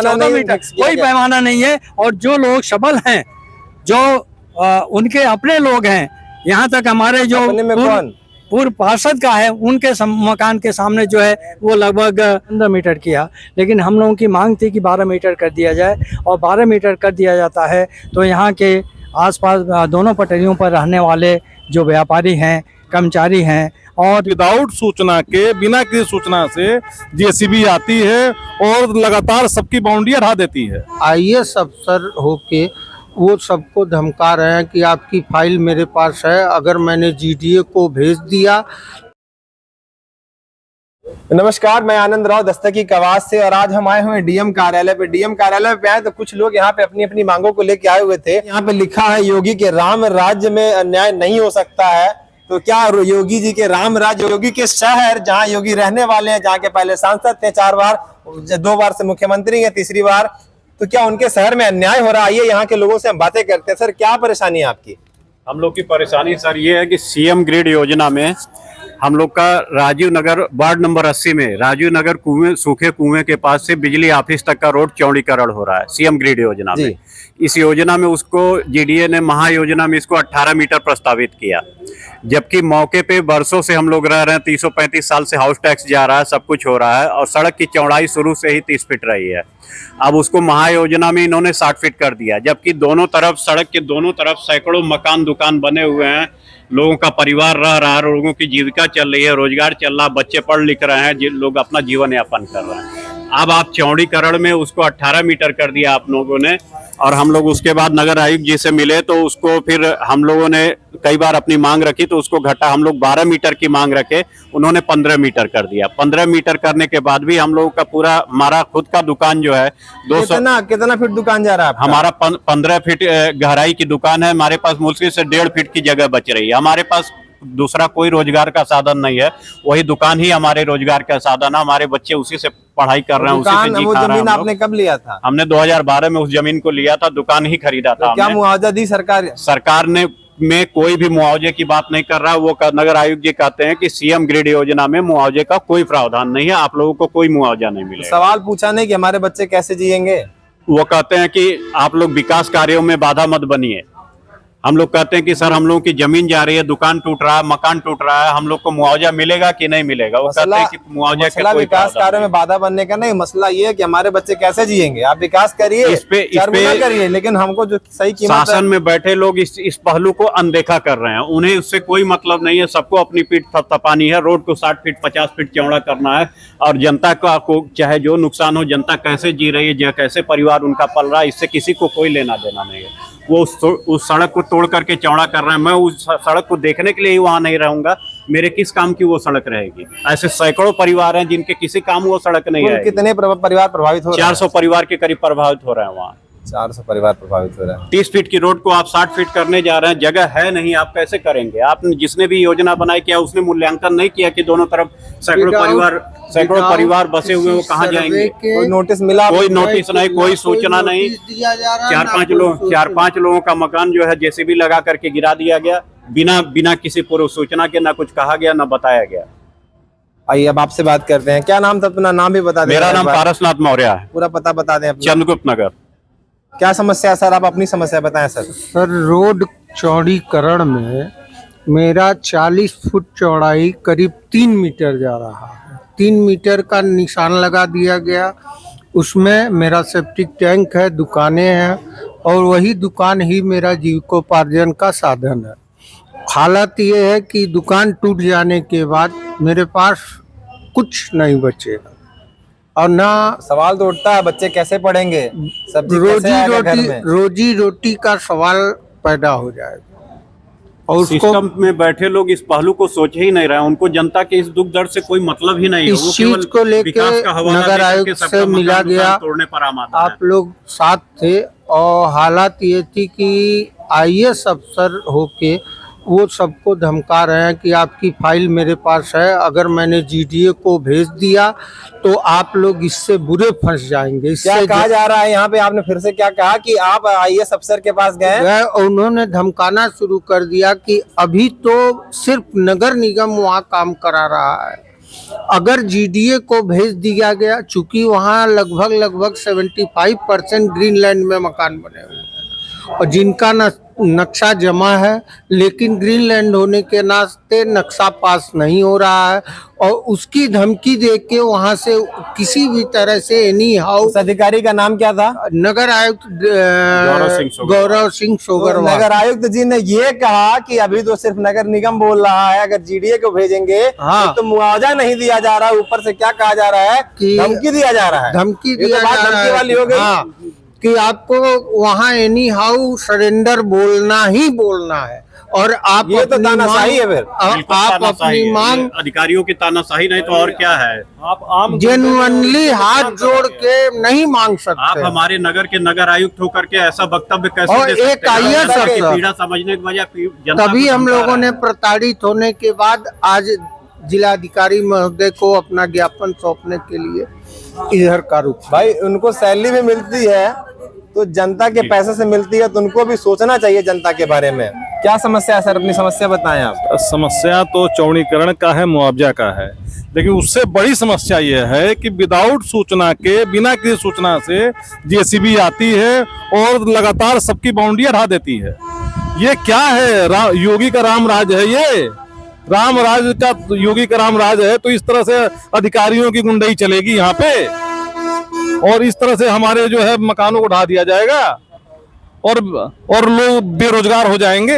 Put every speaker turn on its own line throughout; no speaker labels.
14 metre, कोई पैमाना नहीं है। और जो लोग सबल हैं, जो उनके अपने लोग हैं, यहाँ तक हमारे जो पूर्व पार्षद का है, उनके मकान के सामने जो है वो लगभग 15 मीटर किया, लेकिन हम लोगों की मांग थी कि 12 मीटर कर दिया जाए। और 12 मीटर कर दिया जाता है तो यहाँ के आसपास दोनों पटरियों पर रहने वाले जो व्यापारी हैं, कर्मचारी हैं, और
विदाउट सूचना के, बिना किसी सूचना से जेसीबी आती है और लगातार सबकी बाउंड्री हटा देती है।
आईएएस अफसर होके वो सबको धमका रहे हैं कि आपकी फाइल मेरे पास है, अगर मैंने जीडीए को भेज दिया।
नमस्कार, मैं आनंद राव दस्तकी कवास से, और आज हम आए हुए डीएम कार्यालय पे। डीएम कार्यालय पे आए तो कुछ लोग यहाँ पे अपनी अपनी मांगों को लेके आए हुए थे। यहाँ पे लिखा है योगी के राम राज्य में अन्याय नहीं हो सकता है। तो क्या योगी जी के राम राज्य, योगी के शहर जहाँ योगी रहने वाले हैं, जहाँ के पहले सांसद थे 4 बार, 2 बार से मुख्यमंत्री है, तीसरी बार, तो क्या उनके शहर में अन्याय हो रहा है? ये यहाँ के लोगों से हम बातें करते हैं। सर, क्या परेशानी है आपकी?
हम लोग की परेशानी सर ये है कि सीएम ग्रिड योजना में हम लोग का राजीव नगर वार्ड नंबर 80 में राजीव नगर कुएं, सूखे कुएं के पास से बिजली ऑफिस तक का रोड चौड़ीकरण हो रहा है सीएम ग्रिड योजना में। इस योजना में उसको जीडीए ने महायोजना में इसको 18 मीटर प्रस्तावित किया, जबकि मौके पे बरसों से हम लोग रह रहे हैं। 335 साल से हाउस टैक्स जा रहा है, सब कुछ हो रहा है, और सड़क की चौड़ाई शुरू से ही 30 फीट रही है। अब उसको महायोजना में इन्होंने 60 फीट कर दिया, जबकि दोनों तरफ, सड़क के दोनों तरफ सैकड़ों मकान दुकान बने हुए हैं। लोगों का परिवार रह रहा है, लोगों की जीविका चल रही है, रोजगार चल रहा है, बच्चे पढ़ लिख रहे हैं, लोग अपना जीवन यापन कर रहे हैं। अब आप चौड़ीकरण में उसको 18 मीटर कर दिया आप लोगों ने, और हम लोग उसके बाद नगर आयुक्त जी से मिले तो उसको फिर हम लोगों ने कई बार अपनी मांग रखी तो उसको घटा, हम लोग 12 मीटर की मांग रखे, उन्होंने 15 मीटर कर दिया। 15 मीटर करने के बाद भी हम लोगों का पूरा, हमारा खुद का दुकान जो है 200
कितना फीट दुकान जा रहा है?
हमारा 15 फीट गहराई की दुकान है। हमारे पास मुश्किल से 1.5 फीट की जगह बच रही है। हमारे पास दूसरा कोई रोजगार का साधन नहीं है, वही दुकान ही हमारे रोजगार का साधन है। हमारे बच्चे उसी से पढ़ाई कर रहे हैं, उसी से जी खा रहे हैं।
जमीन आपने कब लिया था?
हमने 2012 में उस जमीन को लिया था, दुकान ही खरीदा था।
क्या मुआवजा दी सरकार?
सरकार ने में कोई भी मुआवजे की बात नहीं कर रहा। वो नगर आयुक्त जी कहते हैं कि सीएम ग्रिड योजना में मुआवजे का कोई प्रावधान नहीं है, आप लोगों को कोई मुआवजा नहीं मिलेगा।
सवाल पूछा नहीं कि हमारे बच्चे कैसे जिएंगे?
वो कहते हैं कि आप लोग विकास कार्यों में बाधा मत बनिए। हम लोग कहते हैं कि सर, हम लोगों की जमीन जा रही है, दुकान टूट रहा है, मकान टूट रहा है, हम लोग को मुआवजा मिलेगा कि नहीं मिलेगा? वो कहते हैं कि मुआवजा के कोई
विकास कार्यों में बाधा बनने का नहीं, मसला ये है कि हमारे बच्चे कैसे जिएंगे। आप विकास करिए, इस पे करिए, लेकिन हमको जो सही कीमत,
शासन में बैठे लोग इस पहलू को अनदेखा कर रहे हैं। उन्हें उससे कोई मतलब नहीं है, सबको अपनी पीठ थपथपानी है। रोड को 60 फीट 50 फीट चौड़ा करना है, और जनता को चाहे जो नुकसान हो, जनता कैसे जी रही है, कैसे परिवार उनका पल रहा है, इससे किसी को कोई लेना देना नहीं है। वो उस सड़क को तोड़ करके चौड़ा कर रहे हैं। मैं उस सड़क को देखने के लिए ही वहां नहीं रहूंगा, मेरे किस काम की वो सड़क रहेगी? ऐसे सैकड़ों परिवार हैं जिनके किसी काम वो सड़क नहीं है।
कितने परिवार प्रभावित हो रहे हैं?
400 परिवार के करीब प्रभावित हो रहे हैं वहाँ।
400 परिवार प्रभावित हो रहे हैं।
30 फीट की रोड को आप 60 फीट करने जा रहे हैं, जगह है नहीं, आप कैसे करेंगे? आपने जिसने भी योजना बनाई, क्या उसने मूल्यांकन नहीं किया कि दोनों तरफ सैकड़ों परिवार बसे हुए, वो कहाँ जाएंगे?
कोई नोटिस मिला?
कोई नोटिस नहीं, कोई सूचना नहीं। 4-5 लोगों का मकान जो है जेसीबी लगा करके गिरा दिया गया, बिना किसी पूर्व सूचना के। ना कुछ कहा गया, ना बताया गया।
आइए अब आपसे बात करते हैं। क्या नाम था? अपना नाम भी बता दें।
मेरा नाम पारसनाथ मौर्य है।
पूरा पता बता दें।
चंद्रगुप्त नगर।
क्या समस्या है सर? आप अपनी समस्या बताएं सर।
सर, रोड चौड़ीकरण में मेरा 40 फुट चौड़ाई करीब 3 मीटर जा रहा है। 3 मीटर का निशान लगा दिया गया। उसमें मेरा सेप्टिक टैंक है, दुकानें हैं, और वही दुकान ही मेरा जीविकोपार्जन का साधन है। हालत ये है कि दुकान टूट जाने के बाद मेरे पास कुछ नहीं बचेगा, और ना
सवाल तो उठता है, बच्चे कैसे पढ़ेंगे?
रोजी रोटी का सवाल पैदा हो जाएगा।
और सिस्टम में बैठे लोग इस पहलू को सोच ही नहीं रहे। उनको जनता के इस दुख दर्द से कोई मतलब ही नहीं है।
इस चीज को लेकर नगर आयुक्त से मिला गया,
तोड़ने पर
आप लोग साथ थे, और हालात ये थी कि आईएएस अफसर होके वो सबको धमका रहे हैं कि आपकी फाइल मेरे पास है, अगर मैंने जीडीए को भेज दिया तो आप लोग इससे बुरे फंस जाएंगे।
क्या कहा जा रहा है यहाँ पे? आपने फिर से क्या कहा कि आप आईएएस अफसर के पास गए?
उन्होंने धमकाना शुरू कर दिया कि अभी तो सिर्फ नगर निगम वहाँ काम करा रहा है, अगर जीडीए को भेज दिया गया, चूंकि वहाँ लगभग 75% ग्रीनलैंड में मकान बने हुए हैं और जिनका नक्शा जमा है, लेकिन ग्रीनलैंड होने के नाते नक्शा पास नहीं हो रहा है और उसकी धमकी देके वहां से किसी भी तरह से एनी हाउ।
उस अधिकारी का नाम क्या था?
नगर आयुक्त गौरव सिंह
तो
सोगरवाल।
नगर आयुक्त जी ने ये कहा कि अभी तो सिर्फ नगर निगम बोल रहा है, अगर जीडीए को भेजेंगे तो मुआवजा नहीं दिया जा रहा है, ऊपर से क्या कहा जा रहा है कि धमकी दिया जा रहा है।
धमकी
ये
दिया
तो बात
जा रहा
धमकी वाली हो गई।
हाँ, कि आपको वहाँ एनी हाउ सरेंडर बोलना ही बोलना है और आप
ये तो तानाशाही है फिर।
आप अपनी मांग
अधिकारियों की तानाशाही नहीं तो और क्या है।
आप आम
जेन्युइनली हाथ जोड़ के नहीं मांग
आप
सकते।
हमारे नगर के नगर आयुक्त होकर के ऐसा वक्तव्य कैसे
और
दे सकते
एक
हैं?
IAS
जनता की
अफसर।
पीड़ा समझने के बजाय जनता
तभी
को
हम
धमका
लोगों
रहा
ने
है।
प्रताड़ित होने के बाद आज जिलाधिकारी महोदय को अपना ज्ञापन सौंपने के लिए इधर का रुख।
भाई उनको सैलरी भी मिलती है तो जनता के पैसे से मिलती है, तो उनको भी सोचना चाहिए जनता के बारे में। क्या समस्या है सर? अपनी समस्या बताएं आप।
समस्या तो चौड़ीकरण का है, मुआवजा का है, लेकिन उससे बड़ी समस्या यह है कि विदाउट सूचना के, बिना किसी सूचना से जेसीबी आती है और लगातार सबकी बाउंड्री हटा देती है। ये क्या है? योगी का राम राज है ये? राम राज का योगी का राम राज है तो इस तरह से अधिकारियों की गुंडई चलेगी यहाँ पे और इस तरह से हमारे जो है मकानों को ढा दिया जाएगा और लोग बेरोजगार हो जाएंगे।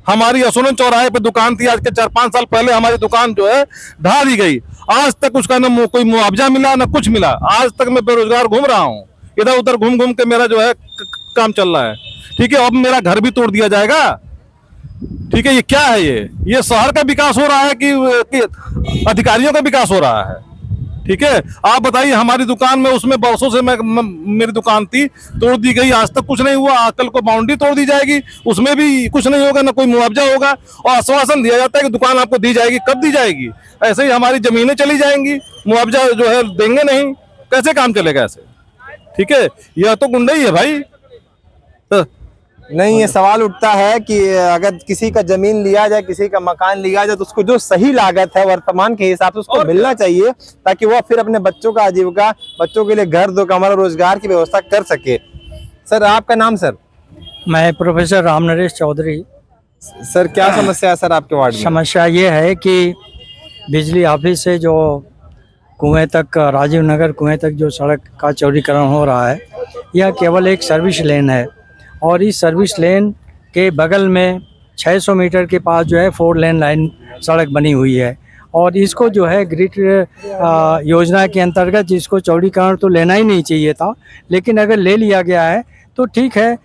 हमारी असोलन चौराहे पे दुकान थी, आज के 4-5 साल पहले हमारी दुकान जो है ढा दी गई। आज तक उसका न कोई मुआवजा मिला न कुछ मिला। आज तक मैं बेरोजगार घूम रहा हूँ, इधर उधर घूम घूम के मेरा जो है काम चल रहा है। ठीक है, अब मेरा घर भी तोड़ दिया जाएगा। ठीक है, ये क्या है? ये शहर का विकास हो रहा है कि अधिकारियों का विकास हो रहा है? ठीक है, आप बताइए। हमारी दुकान में उसमें बरसों से मेरी दुकान थी, तोड़ दी गई, आज तक कुछ नहीं हुआ। कल को बाउंड्री तोड़ दी जाएगी, उसमें भी कुछ नहीं होगा, ना कोई मुआवजा होगा और आश्वासन दिया जाता है कि दुकान आपको दी जाएगी। कब दी जाएगी? ऐसे ही हमारी जमीनें चली जाएंगी, मुआवजा जो है देंगे नहीं, कैसे काम चलेगा ऐसे? ठीक है, यह तो गुंडई है भाई।
नहीं, ये सवाल उठता है कि अगर किसी का जमीन लिया जाए, किसी का मकान लिया जाए, तो उसको जो सही लागत है वर्तमान के हिसाब से उसको मिलना चाहिए, ताकि वो फिर अपने बच्चों का आजीविका, बच्चों के लिए घर दो कमरा, रोजगार की व्यवस्था कर सके। सर, आपका नाम? सर,
मैं प्रोफेसर राम नरेश चौधरी।
सर, क्या समस्या है सर आपके वार्ड में?
समस्या ये है कि बिजली ऑफिस से जो कुएं तक, राजीव नगर कुएं तक जो सड़क का चौड़ीकरण हो रहा है, यह केवल एक सर्विस लेन है और इस सर्विस लेन के बगल में 600 मीटर के पास जो है 4 लेन लाइन सड़क बनी हुई है और इसको जो है ग्रिड योजना के अंतर्गत इसको चौड़ीकरण तो लेना ही नहीं चाहिए था, लेकिन अगर ले लिया गया है तो ठीक है।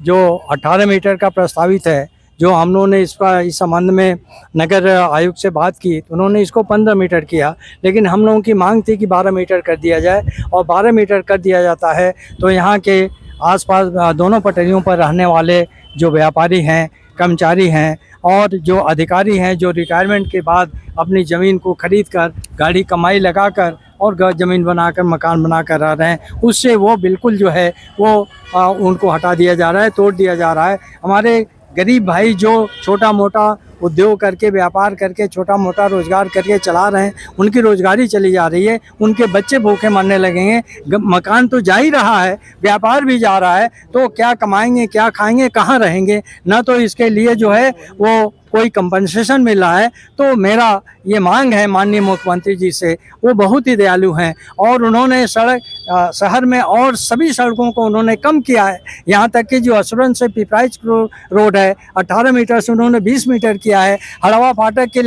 जो 18 मीटर का प्रस्तावित है, जो हम लोगों ने इस संबंध में नगर आयुक्त से बात की तो उन्होंने इसको 15 मीटर किया, लेकिन हम लोगों की मांग थी कि 12 मीटर कर दिया जाए और 12 मीटर कर दिया जाता है तो यहाँ के आसपास दोनों पटरियों पर रहने वाले जो व्यापारी हैं, कर्मचारी हैं और जो अधिकारी हैं, जो रिटायरमेंट के बाद अपनी ज़मीन को खरीद कर, गाड़ी कमाई लगाकर और ज़मीन बनाकर, मकान बनाकर रह रहे हैं, उससे वो बिल्कुल जो है वो उनको हटा दिया जा रहा है, तोड़ दिया जा रहा है। हमारे गरीब भाई जो छोटा मोटा उद्योग करके, व्यापार करके, छोटा मोटा रोजगार करके चला रहे हैं, उनकी रोजगारी चली जा रही है, उनके बच्चे भूखे मरने लगेंगे। मकान तो जा ही रहा है, व्यापार भी जा रहा है, तो क्या कमाएंगे, क्या खाएंगे, कहाँ रहेंगे? ना तो इसके लिए जो है वो कोई कंपनसेशन मिल रहा है। तो मेरा ये मांग है माननीय मुख्यमंत्री जी से, वो बहुत ही दयालु हैं और उन्होंने सड़क शहर में और सभी सड़कों को उन्होंने कम किया है। यहाँ तक कि जो असुरन से पिपराइच रोड है 18 मीटर से उन्होंने 20 मीटर किया है, हड़वा फाटक के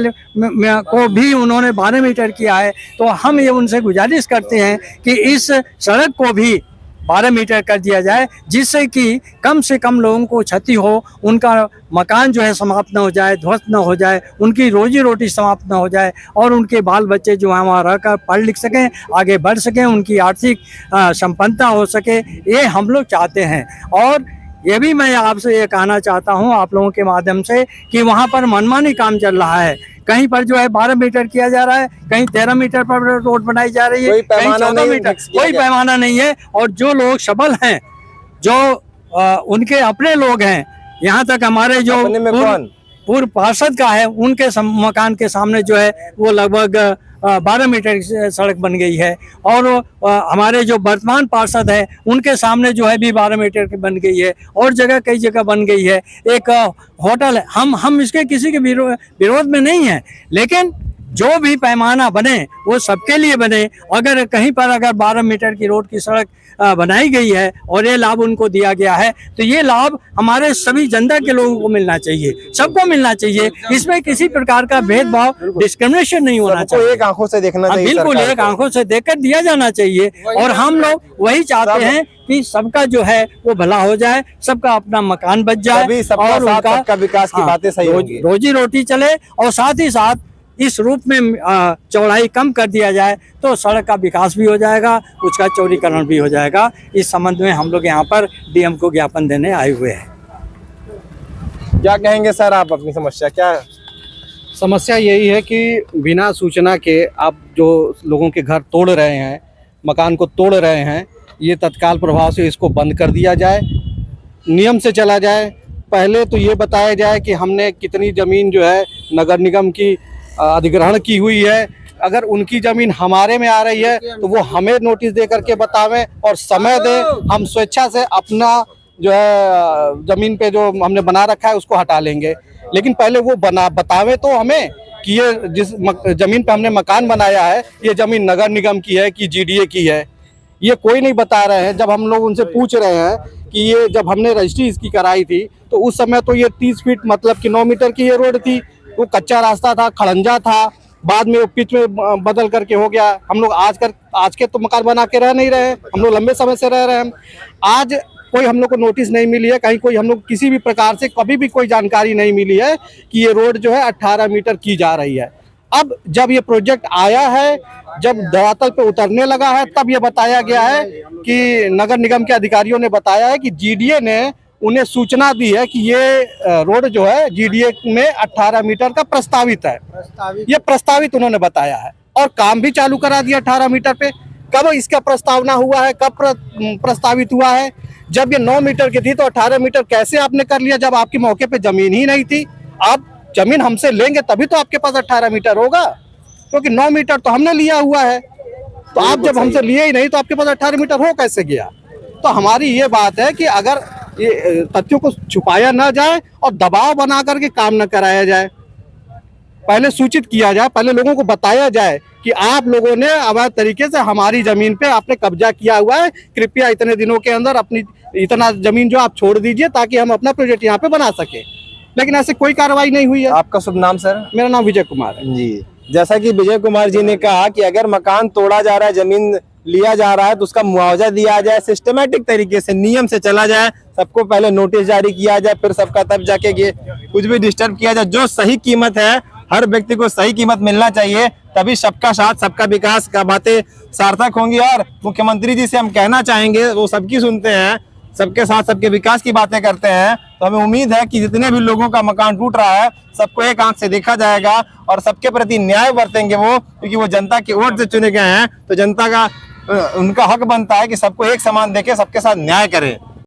को भी उन्होंने 12 मीटर किया है। तो हम ये उनसे गुजारिश करते हैं कि इस सड़क को भी 12 मीटर कर दिया जाए, जिससे कि कम से कम लोगों को क्षति हो, उनका मकान जो है समाप्त न हो जाए, ध्वस्त न हो जाए, उनकी रोजी रोटी समाप्त न हो जाए और उनके बाल बच्चे जो हैं वहाँ रहकर पढ़ लिख सकें, आगे बढ़ सकें, उनकी आर्थिक संपन्नता हो सके, ये हम लोग चाहते हैं। और ये भी मैं आपसे ये कहना चाहता हूँ आप लोगों के माध्यम से कि वहाँ पर मनमानी काम चल रहा है। कहीं पर जो है 12 मीटर किया जा रहा है, कहीं 13 मीटर पर रोड बनाई जा रही है, कहीं 14 मीटर, कोई पैमाना नहीं है। और जो लोग सबल हैं, जो उनके अपने लोग हैं, यहाँ तक हमारे जो पूर्व पार्षद का है, उनके मकान के सामने जो है वो लगभग 12 मीटर की सड़क बन गई है। और हमारे जो वर्तमान पार्षद है उनके सामने जो है भी 12 मीटर की बन गई है, और जगह कई जगह बन गई है। एक होटल है, हम इसके किसी के विरोध में नहीं है, लेकिन जो भी पैमाना बने वो सबके लिए बने। अगर कहीं पर अगर 12 मीटर की रोड की सड़क बनाई गई है और ये लाभ उनको दिया गया है, तो ये लाभ हमारे सभी जनता के लोगों को मिलना चाहिए, सबको मिलना चाहिए। इसमें किसी प्रकार का भेदभाव, डिस्क्रिमिनेशन नहीं होना चाहिए।
एक आंखों से देखना चाहिए,
बिल्कुल एक आंखों से देखकर दिया जाना चाहिए। और हम लोग वही चाहते हैं कि सबका जो है वो भला हो जाए, सबका अपना मकान बच जाए और
सबका विकास की बातें सही होंगी,
रोजी रोटी चले, और साथ ही साथ इस रूप में चौड़ाई कम कर दिया जाए तो सड़क का विकास भी हो जाएगा, उसका चौड़ीकरण भी हो जाएगा। इस संबंध में हम लोग यहाँ पर डीएम को ज्ञापन देने आए हुए हैं।
क्या कहेंगे सर आप, अपनी समस्या क्या है?
समस्या यही है कि बिना सूचना के आप जो लोगों के घर तोड़ रहे हैं, मकान को तोड़ रहे हैं, ये तत्काल प्रभाव से इसको बंद कर दिया जाए, नियम से चला जाए। पहले तो ये बताया जाए कि हमने कितनी ज़मीन जो है नगर निगम की अधिग्रहण की हुई है। अगर उनकी ज़मीन हमारे में आ रही है तो वो हमें नोटिस दे करके बतावें और समय दें, हम स्वेच्छा से अपना जो है ज़मीन पे जो हमने बना रखा है उसको हटा लेंगे। लेकिन पहले वो बतावें तो हमें कि ये जिस ज़मीन पे हमने मकान बनाया है ये ज़मीन नगर निगम की है कि जीडीए की है, ये कोई नहीं बता रहे हैं। जब हम लोग उनसे पूछ रहे हैं कि ये जब हमने रजिस्ट्री इसकी कराई थी तो उस समय तो ये 30 फीट मतलब कि 9 मीटर की ये रोड थी, वो कच्चा रास्ता था, खड़ंजा था, बाद में वो पिच में बदल करके हो गया। हम लोग आज के तो मकान बना के रह नहीं रहे हैं, हम लोग लंबे समय से रह रहे हैं। आज कोई हम लोग को नोटिस नहीं मिली है, कहीं कोई हम लोग किसी भी प्रकार से कभी भी कोई जानकारी नहीं मिली है कि ये रोड जो है 18 मीटर की जा रही है। अब जब ये प्रोजेक्ट आया है, जब धरातल पे उतरने लगा है, तब ये बताया गया है कि नगर निगम के अधिकारियों ने बताया है कि जीडीए ने उन्हें सूचना दी है कि ये रोड जो है जीडीए में 18 मीटर का प्रस्तावित है। ये प्रस्तावित उन्होंने बताया है और काम भी चालू करा दिया 18 मीटर पे। कब इसका प्रस्तावना हुआ है, कब प्रस्तावित हुआ है? जब ये 9 मीटर की थी तो 18 मीटर कैसे आपने कर लिया, जब आपके मौके पे जमीन ही नहीं थी? आप जमीन हमसे लेंगे तभी तो आपके पास 18 मीटर होगा, क्योंकि 9 मीटर तो हमने लिया हुआ है। तो आप जब हमसे लिए ही नहीं तो आपके पास 18 मीटर हो कैसे गया? तो हमारी ये बात है कि अगर ये तथ्यों को छुपाया ना जाए और दबाव बना करके काम न कराया जाए, पहले सूचित किया जाए, पहले लोगों को बताया जाए कि आप लोगों ने अवैध तरीके से हमारी जमीन पे आपने कब्जा किया हुआ है, कृपया इतने दिनों के अंदर अपनी इतना जमीन जो आप छोड़ दीजिए ताकि हम अपना प्रोजेक्ट यहाँ पे बना सके। लेकिन ऐसे कोई कार्रवाई नहीं हुई है।
आपका शुभ नाम सर?
मेरा नाम विजय कुमार है
जी। जैसा कि विजय कुमार जी ने कहा कि अगर मकान तोड़ा जा रहा है, जमीन लिया जा रहा है तो उसका मुआवजा दिया जाए, सिस्टमेटिक तरीके से नियम से चला जाए, सबको पहले नोटिस जारी किया जाए, फिर सबका तब जाके कुछ भी डिस्टर्ब किया जाए। जो सही कीमत है, हर व्यक्ति को सही कीमत मिलना चाहिए, तभी सबका साथ सबका विकास का बातें सार्थक होंगी। और मुख्यमंत्री जी से हम कहना चाहेंगे, वो सबकी सुनते हैं, सबके साथ सबके विकास की बातें करते हैं, तो हमें उम्मीद है कि जितने भी लोगों का मकान टूट रहा है सबको एक आंख से देखा जाएगा और सबके प्रति न्याय बरतेंगे वो, क्योंकि वो जनता के वोट से चुने गए हैं। तो जनता का उनका हक बनता है कि सबको एक समान देके सबके साथ न्याय करें।